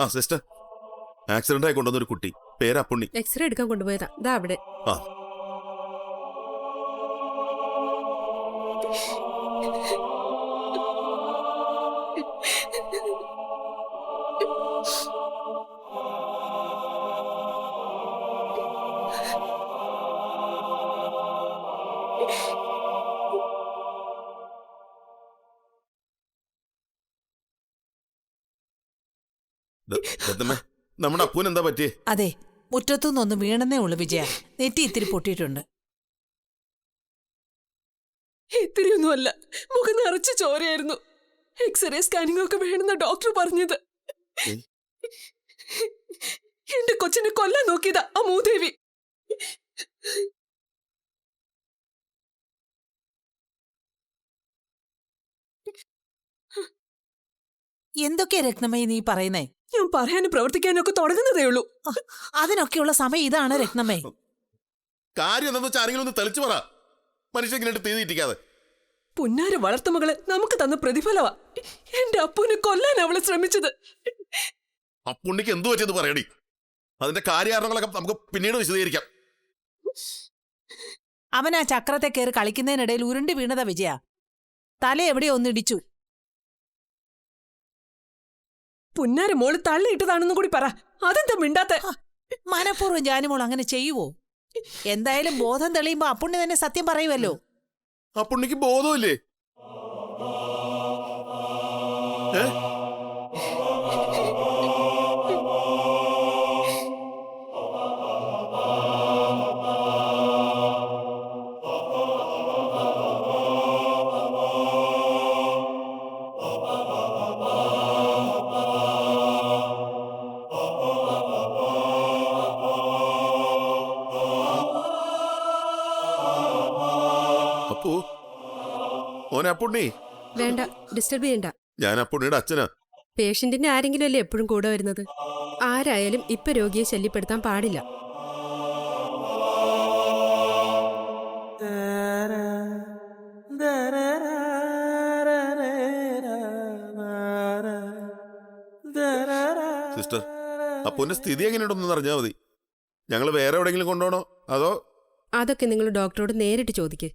ആ sister, accident ആയി കൊണ്ടുവന്നൊരു കുട്ടി, പേര് അപ്പുണ്ണി. എക്സ്റേ എടുക്കാൻ കൊണ്ടുപോയതാ, ദാ അവിടെ. ആ നമ്മുടെ അപ്പൂന് എന്താ പറ്റിയേ? അതെ, മുറ്റത്തുനിന്നൊന്ന് വീണെന്നേ ഉള്ളു വിജയ. നെറ്റി ഇത്തിരി പൊട്ടിയിട്ടുണ്ട്. ഇത്തിരിയൊന്നുമല്ല, മുഖം നിറച്ച് ചോരയായിരുന്നു. എക്സ്റേ സ്കാനിംഗ് ഒക്കെ വേണമെന്ന ഡോക്ടർ പറഞ്ഞത്. എന്റെ കൊച്ചിനെ കൊല്ലാൻ നോക്കിയതാ ആ മൂദേവി. എന്തൊക്കെയാ രത്നമ്മേ നീ പറയുന്നേ? ഞാൻ പറയാനും പ്രവർത്തിക്കാനും ഒക്കെ തുടങ്ങുന്നതേ ഉള്ളൂ. അതിനൊക്കെയുള്ള സമയം ഇതാണ് രത്നമ്മേ. കാര്യം എന്താന്ന് വെച്ചാൽ ആരെങ്കിലും ഒന്ന് തെളിച്ചു പറ, മനുഷ്യ ഇങ്ങനെ തീറ്റിക്കാതെ. പുന്നാര വളർത്തുമകള് നമുക്ക് തന്ന പ്രതിഫലവാ എന്റെ അപ്പൂനെ കൊല്ലാൻ അവള് ശ്രമിച്ചത്. അപ്പുണ്ണിക്ക് എന്തു പറ്റിയെന്ന് പറയടി, അതിന്റെ കാര്യകാരണങ്ങളൊക്കെ നമുക്ക് പിന്നീട് വിശദീകരിക്കാം. അവൻ ആ ചക്രത്തെ കയറി കളിക്കുന്നതിനിടയിൽ ഉരുണ്ടി വീണതാ വിജയ. തല എവിടെയോ ഒന്നിടിച്ചു. പുന്നാര മോള് തള്ളിയിട്ടതാണെന്നും കൂടി പറ. അതെന്താ മിണ്ടാത്ത? മനഃപൂർവ്വം ജാനുമോൾ അങ്ങനെ ചെയ്യുവോ? എന്തായാലും ബോധം തെളിയുമ്പോ അപ്പുണ്ണി തന്നെ സത്യം പറയുമല്ലോ. അപ്പുണ്ണിക്ക് ബോധമില്ലേ? അപ്പു, ഓനെ അപ്പുണ്ണി. വേണ്ട, ഡിസ്റ്റർബ് ചെയ്യണ്ട. ഞാൻ അപ്പുണ്ണിയുടെ അച്ഛനാ. പേഷ്യന്റിന്റെ ആരെങ്കിലും അല്ലേ എപ്പോഴും കൂടെ വരുന്നത്. ആരായാലും ഇപ്പൊ രോഗിയെ ശല്യപ്പെടുത്താൻ പാടില്ല. സിസ്റ്റർ, അപ്പുവിന്റെ സ്ഥിതി എങ്ങനെയുണ്ടെന്ന് അറിഞ്ഞാൽ മതി. ഞങ്ങൾ വേറെ എവിടെയെങ്കിലും കൊണ്ടുപോകണോ അതോ? അതൊക്കെ നിങ്ങൾ ഡോക്ടറോട് നേരിട്ട് ചോദിക്ക്.